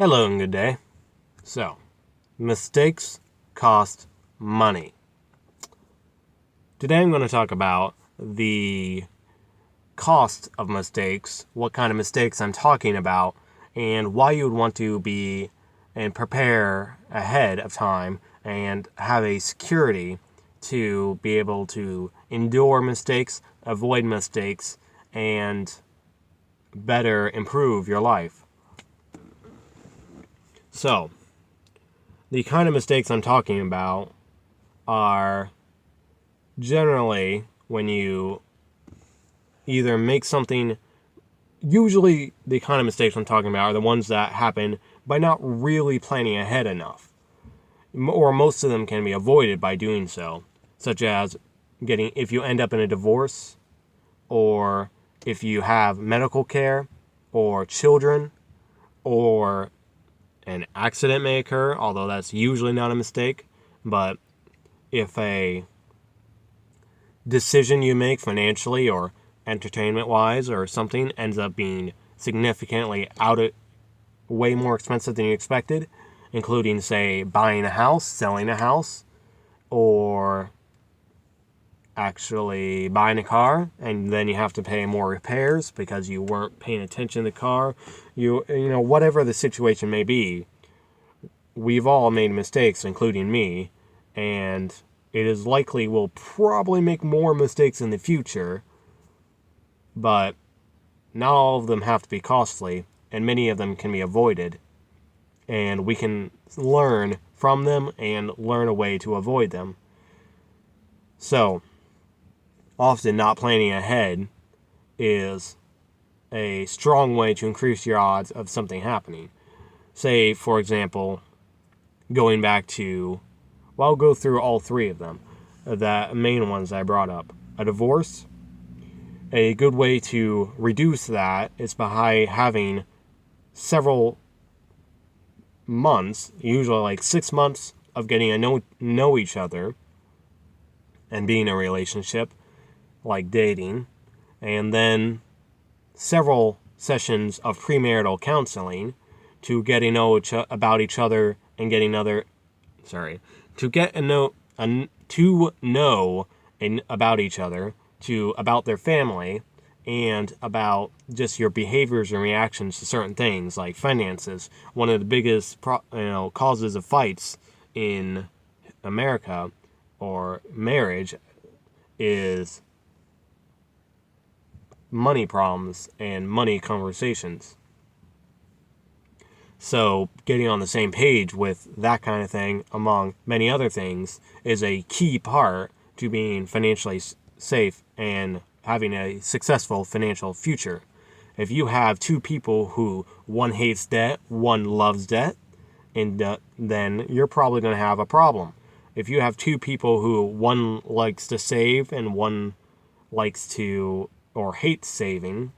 Hello and good day. So, mistakes cost money. Today I'm going to talk about the cost of mistakes, what kind of mistakes I'm talking about, and why you would want to be and prepare ahead of time and have a security to be able to endure mistakes, avoid mistakes, and better improve your life. So, the kind of mistakes I'm talking about are generally when you either make something, usually the kind of mistakes I'm talking about are the ones that happen by not really planning ahead enough. Or most of them can be avoided by doing so, such as if you end up in a divorce, or if you have medical care, or children, or an accident may occur, although that's usually not a mistake. But if a decision you make financially or entertainment-wise or something ends up being significantly way more expensive than you expected, including, say, buying a house, selling a house, or actually buying a car, and then you have to pay more repairs because you weren't paying attention to the car. Whatever the situation may be, we've all made mistakes, including me, and it is likely we'll probably make more mistakes in the future, but not all of them have to be costly, and many of them can be avoided, and we can learn from them and learn a way to avoid them. So, often not planning ahead is a strong way to increase your odds of something happening. Say, for example, going back to, I'll go through all three of them, the main ones I brought up. A divorce. A good way to reduce that is by having several months, usually like 6 months, of getting to know each other and being in a relationship, like dating, and then several sessions of premarital counseling to get to know about each other and about each other, about their family, and about just your behaviors and reactions to certain things like finances. One of the biggest causes of fights in America or marriage is money problems and money conversations. So getting on the same page with that kind of thing, among many other things, is a key part to being financially safe and having a successful financial future. If you have two people who one hates debt, one loves debt, then you're probably going to have a problem. If you have two people who one likes to save and one likes to or hates saving,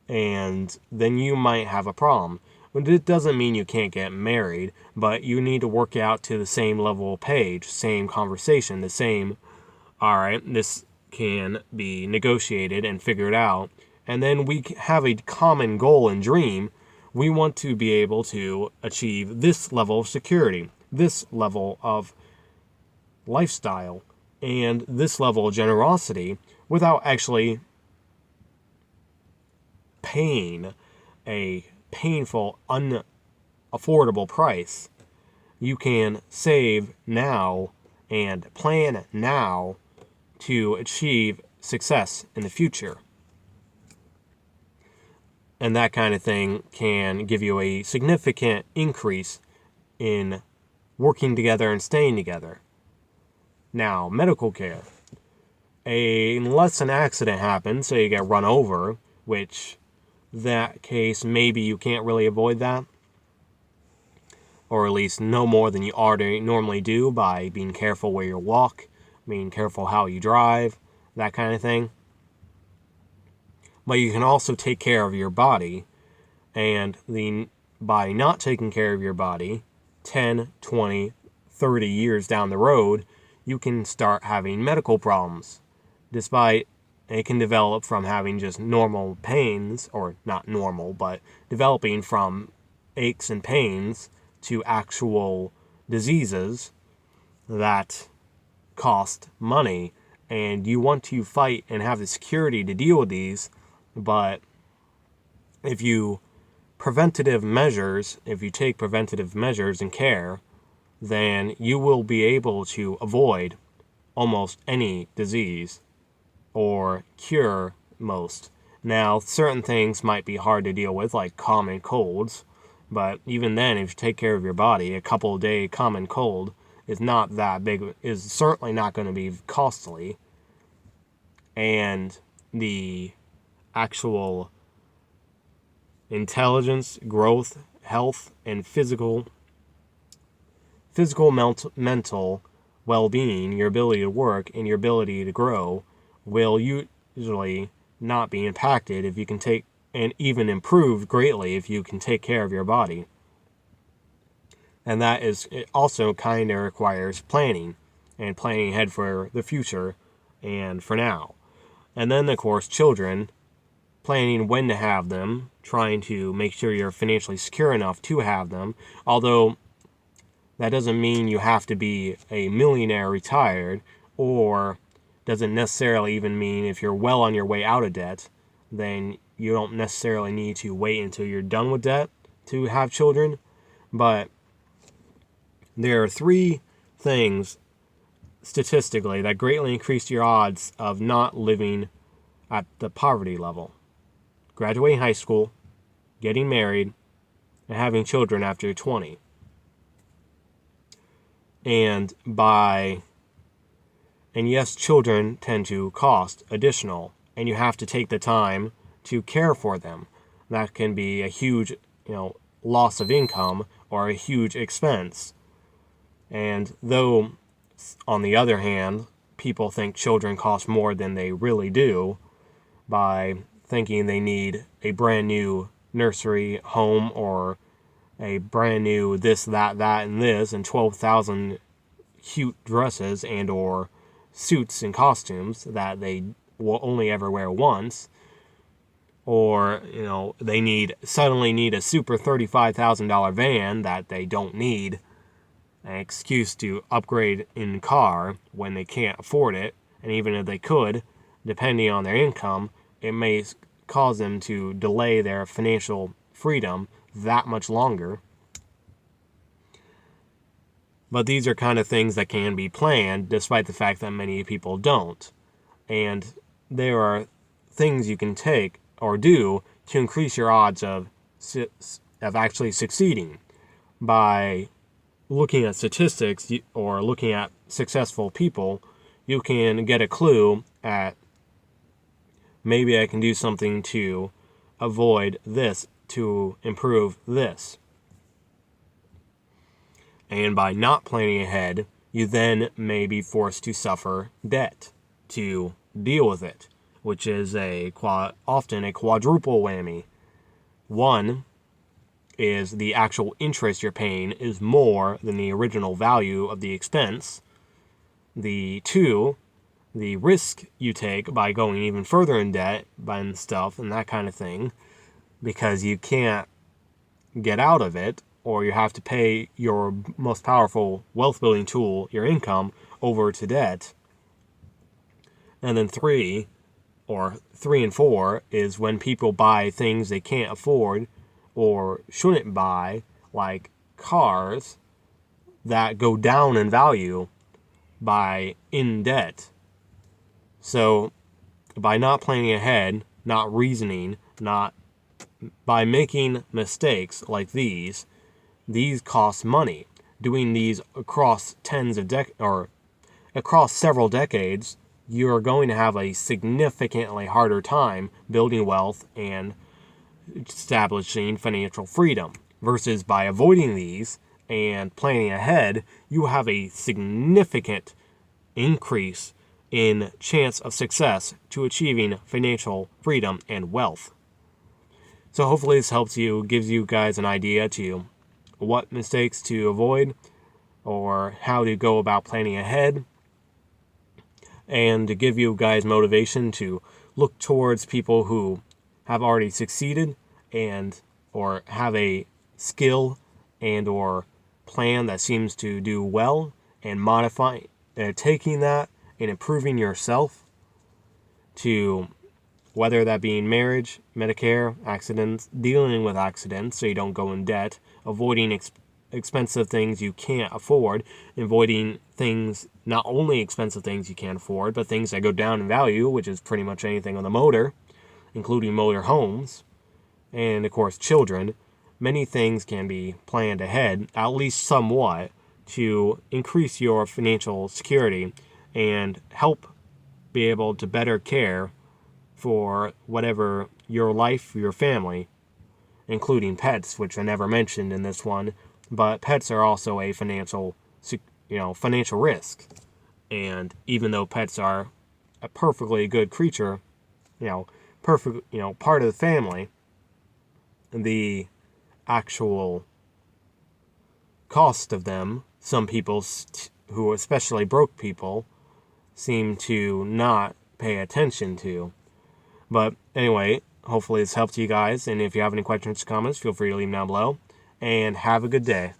and then you might have a problem. But it doesn't mean you can't get married, but you need to work out to the same level of page, same conversation, the same, all right, this can be negotiated and figured out. And then we have a common goal and dream. We want to be able to achieve this level of security, this level of lifestyle, and this level of generosity without actually paying a painful, unaffordable price. You can save now and plan now to achieve success in the future. And that kind of thing can give you a significant increase in working together and staying together. Now, medical care. Unless an accident happens, so you get run over, which that case maybe you can't really avoid that, or at least no more than you already normally do by being careful where you walk, being careful how you drive, that kind of thing. But you can also take care of your body, and by not taking care of your body 10, 20, 30 years down the road, you can start having medical problems. Despite it can develop from having just normal pains, or not normal, but developing from aches and pains to actual diseases that cost money, and you want to fight and have the security to deal with these. But if you take preventative measures and care, then you will be able to avoid almost any disease or cure most. Now, certain things might be hard to deal with, like common colds, but even then, if you take care of your body, a couple of day common cold is not that big, is certainly not going to be costly. And the actual intelligence, growth, health, and physical, mental well-being, your ability to work, and your ability to grow will usually not be impacted if you can take, and even improve greatly if you can take care of your body. And that is, it also kind of requires planning, and planning ahead for the future and for now. And then, of course, children, planning when to have them, trying to make sure you're financially secure enough to have them. Although that doesn't mean you have to be a millionaire retired, or doesn't necessarily even mean if you're well on your way out of debt, then you don't necessarily need to wait until you're done with debt to have children. But there are 3 things statistically that greatly increase your odds of not living at the poverty level: graduating high school, getting married, and having children after 20. And yes, children tend to cost additional, and you have to take the time to care for them. That can be a huge, loss of income or a huge expense. And though, on the other hand, people think children cost more than they really do by thinking they need a brand new nursery home or a brand new this, that, and this, and 12,000 cute dresses and or suits and costumes that they will only ever wear once, or they suddenly need a super $35,000 van that they don't need, an excuse to upgrade in car when they can't afford it. And even if they could, depending on their income, it may cause them to delay their financial freedom that much longer. But these are kind of things that can be planned, despite the fact that many people don't. And there are things you can take or do to increase your odds of actually succeeding. By looking at statistics or looking at successful people, you can get a clue at, maybe I can do something to avoid this, to improve this. And by not planning ahead, you then may be forced to suffer debt to deal with it, which is often a quadruple whammy. One is the actual interest you're paying is more than the original value of the expense. The 2, the risk you take by going even further in debt, buying stuff and that kind of thing, because you can't get out of it, or you have to pay your most powerful wealth building tool, your income, over to debt. And then 3 and 4 is when people buy things they can't afford or shouldn't buy, like cars that go down in value by in debt. So by not planning ahead, not reasoning, by making mistakes like these cost money. Doing these across across several decades, you're going to have a significantly harder time building wealth and establishing financial freedom. Versus by avoiding these and planning ahead, you have a significant increase in chance of success to achieving financial freedom and wealth. So hopefully this helps you, gives you guys an idea to what mistakes to avoid or how to go about planning ahead, and to give you guys motivation to look towards people who have already succeeded and or have a skill and or plan that seems to do well, and taking that and improving yourself to, whether that be in marriage, Medicare, accidents, dealing with accidents so you don't go in debt, avoiding expensive things you can't afford, avoiding things, not only expensive things you can't afford, but things that go down in value, which is pretty much anything on the motor, including motor homes, and of course children. Many things can be planned ahead, at least somewhat, to increase your financial security and help be able to better care for whatever your life, your family, including pets, which I never mentioned in this one, but pets are also a financial risk. And even though pets are a perfectly good creature, part of the family, the actual cost of them, some people who, especially broke people, seem to not pay attention to. But anyway, hopefully this helped you guys, and if you have any questions or comments, feel free to leave them down below, and have a good day.